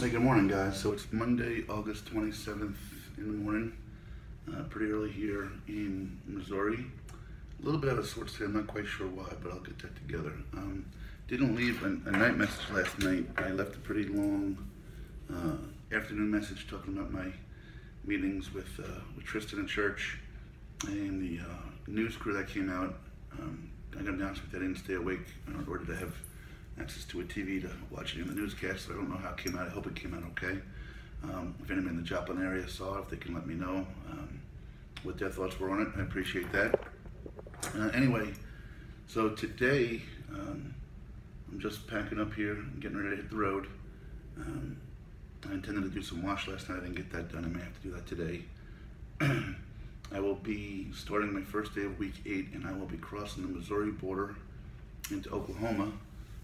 Hey, good morning, guys. So it's Monday, August 27th in the morning, pretty early here in Missouri. A little bit out of sorts today. I'm not quite sure why, but I'll get that together. Didn't leave a night message last night. I left a pretty long afternoon message talking about my meetings with Tristan in church and the news crew that came out. I gotta be honest with you, I didn't stay awake in order to have access to a TV to watch any of the newscasts, so I don't know how it came out. I hope it came out okay. If anyone in the Joplin area saw it, if they can let me know what their thoughts were on it, I appreciate that. Anyway, so today I'm just packing up here and getting ready to hit the road. I intended to do some wash last night. I didn't get that done. I may have to do that today. I will be starting my first day of week 8, and I will be crossing the Missouri border into Oklahoma.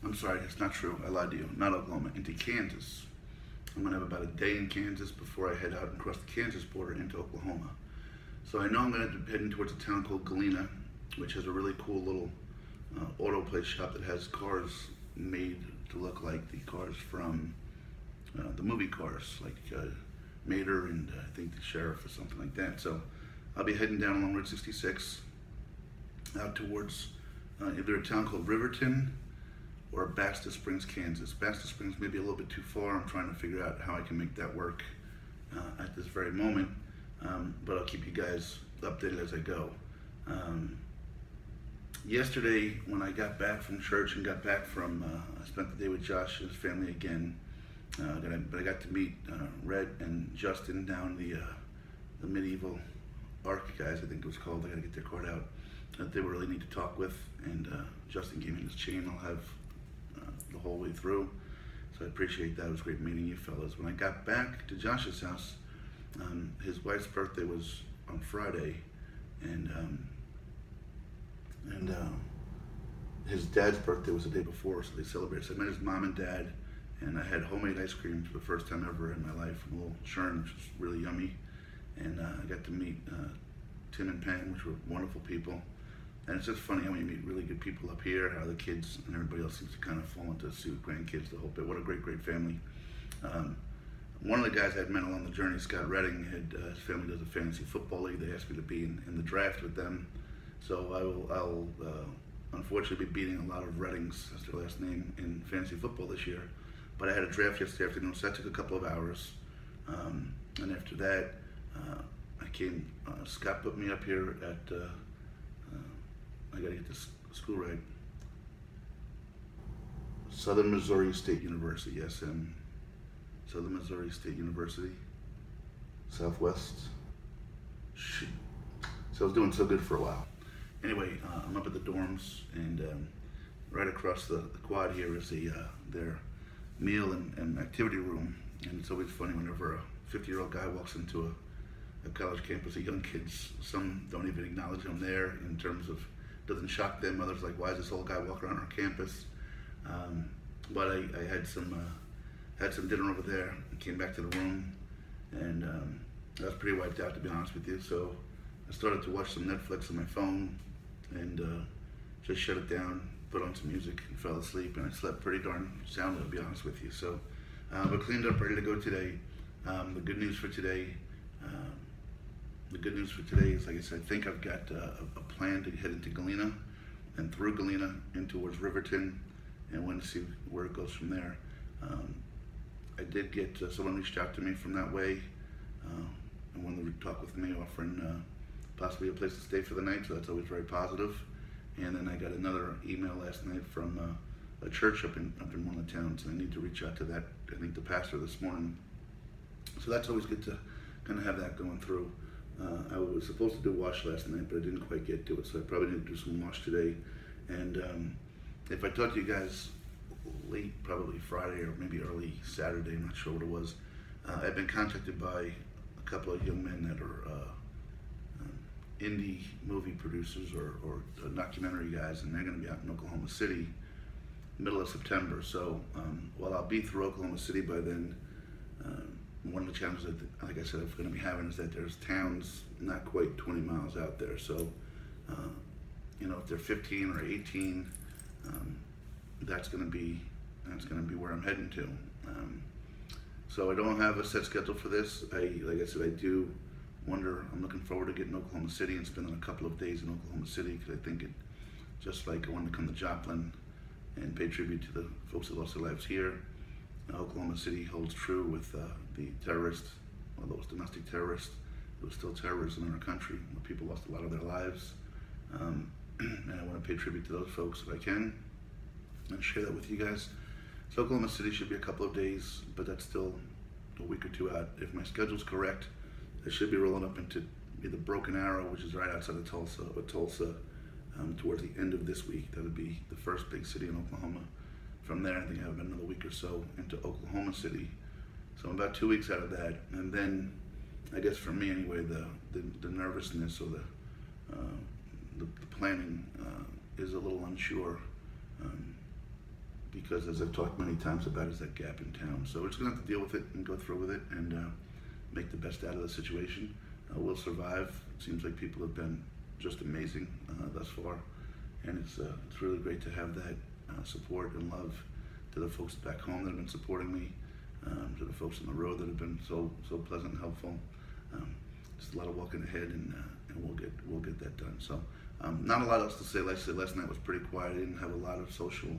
I'm sorry, that's not true. I lied to you. Not Oklahoma, into Kansas. I'm going to have about a day in Kansas before I head out and cross the Kansas border into Oklahoma. So I know I'm going to be heading towards a town called Galena, which has a really cool little auto place shop that has cars made to look like the cars from the movie Cars, like Mater and I think the Sheriff or something like that. So I'll be heading down along Route 66 out towards either a town called Riverton or Baxter Springs, Kansas. Baxter Springs may be a little bit too far. I'm trying to figure out how I can make that work at this very moment, but I'll keep you guys updated as I go. Yesterday, when I got back from church and got back from, I spent the day with Josh and his family again, but I got to meet Red and Justin down the medieval Arc guys, I think it was called. I got to get their card out. They were really neat to talk with, and Justin gave me his chain I'll have the whole way through, so I appreciate that. It was great meeting you fellas. When I got back to Josh's house, his wife's birthday was on Friday, and his dad's birthday was the day before, so they celebrated. So I met his mom and dad, and I had homemade ice cream for the first time ever in my life from Little Churn, which was really yummy, and I got to meet Tim and Pam, which were wonderful people. And it's just funny how when you meet really good people up here, how the kids and everybody else seems to kind of fall into suit, grandkids, the whole bit. What a great, great family. One of the guys I'd met along the journey, Scott Redding, his family does a fantasy football league. They asked me to be in the draft with them. So I'll unfortunately be beating a lot of Reddings, that's their last name, in fantasy football this year. But I had a draft yesterday afternoon, so that took a couple of hours. And after that, Scott put me up here at, I gotta get this school right. Southern Missouri State University, SM. Southern Missouri State University. Southwest. Shoot. So I was doing so good for a while. Anyway, I'm up at the dorms, and right across the quad here is their meal and activity room. And it's always funny whenever a 50-year-old guy walks into a college campus of young kids. Some don't even acknowledge him there in terms of, doesn't shock them. Others like, why is this old guy walking around our campus? But I had some dinner over there and came back to the room, and I was pretty wiped out, to be honest with you. So I started to watch some Netflix on my phone and just shut it down, put on some music and fell asleep, and I slept pretty darn soundly, to be honest with you. So we're cleaned up, ready to go today. The good news for today is, like I said, I think I've got a plan to head into Galena and through Galena in towards Riverton, and want to see where it goes from there. I did get someone reached out to me from that way and wanted to talk with me, offering possibly a place to stay for the night, so that's always very positive. And then I got another email last night from a church up in one of the towns, and I need to reach out to that, I think the pastor this morning. So that's always good to kind of have that going through. I was supposed to do wash last night, but I didn't quite get to it, so I probably need to do some wash today. And if I talked to you guys late, probably Friday or maybe early Saturday, I'm not sure what it was, I've been contacted by a couple of young men that are indie movie producers or documentary guys, and they're going to be out in Oklahoma City middle of September. So while I'll be through Oklahoma City by then, one of the challenges that, like I said, I'm going to be having is that there's towns not quite 20 miles out there. So, if they're 15 or 18, that's going to be where I'm heading to. So I don't have a set schedule for this. Like I said, I do wonder. I'm looking forward to getting to Oklahoma City and spending a couple of days in Oklahoma City, because I think it, just like I wanted to come to Joplin and pay tribute to the folks that lost their lives here, Oklahoma City holds true with the terrorists, although it was domestic terrorists. It was still terrorism in our country, where people lost a lot of their lives. And I want to pay tribute to those folks if I can and share that with you guys. So Oklahoma City should be a couple of days, but that's still a week or two out. If my schedule's correct, I should be rolling up into either Broken Arrow, which is right outside of Tulsa, or Tulsa towards the end of this week. That would be the first big city in Oklahoma. From there, I think I have another week or so into Oklahoma City. So I'm about 2 weeks out of that, and then I guess for me anyway, the nervousness or the planning is a little unsure, because as I've talked many times about, is that gap in town. So we're just gonna have to deal with it and go through with it and make the best out of the situation. We'll survive. It seems like people have been just amazing thus far, and it's really great to have that support and love to the folks back home that have been supporting me, to the folks on the road that have been so pleasant and helpful. Just a lot of walking ahead, and we'll get that done. So not a lot else to say. Like I said, last night was pretty quiet. I didn't have a lot of social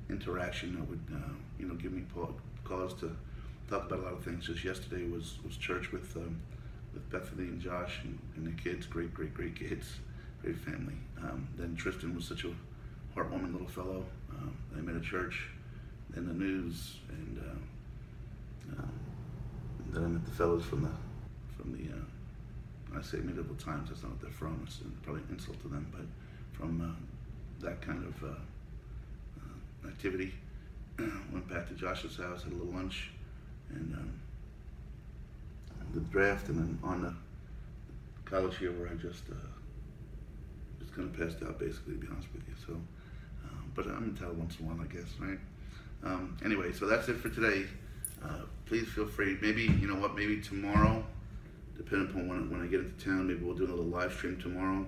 interaction that would give me cause to talk about a lot of things. Just yesterday was church with Bethany and Josh and the kids. Great kids, great family. Then Tristan was such a heartwarming little fellow. I met at church, then the news, and then I met the fellows from the I say medieval times. That's not what they're from. It's probably an insult to them, but from that kind of activity. Went back to Josh's house, had a little lunch, and the draft, and then on the college here where I just kind of passed out, basically, to be honest with you. So, but I'm entitled once in a while, I guess, right? Anyway, so that's it for today. Please feel free. Maybe, you know what, maybe tomorrow, depending upon when I get into town, maybe we'll do another live stream tomorrow.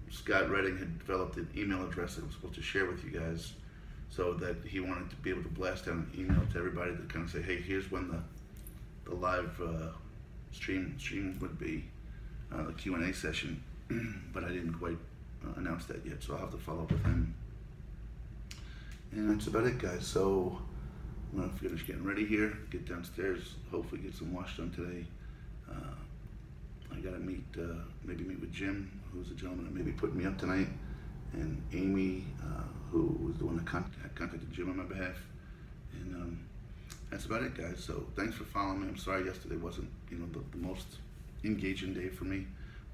Scott Redding had developed an email address that I was supposed to share with you guys, so that he wanted to be able to blast out an email to everybody to kind of say, hey, here's when the live stream would be, the Q&A session, but I didn't quite announce that yet, so I'll have to follow up with him. And that's about it, guys. So I'm gonna finish getting ready here, get downstairs, hopefully get some wash done today. I gotta maybe meet with Jim, who's the gentleman that maybe put me up tonight, and Amy, who was the one that contacted Jim on my behalf. And that's about it, guys. So thanks for following me. I'm sorry yesterday wasn't, the most engaging day for me,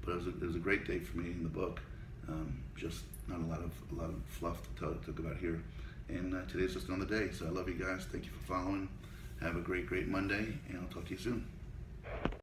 but it was a great day for me in the book. Just not a lot of fluff to talk about here. And today's just another day. So I love you guys. Thank you for following. Have a great Monday, and I'll talk to you soon.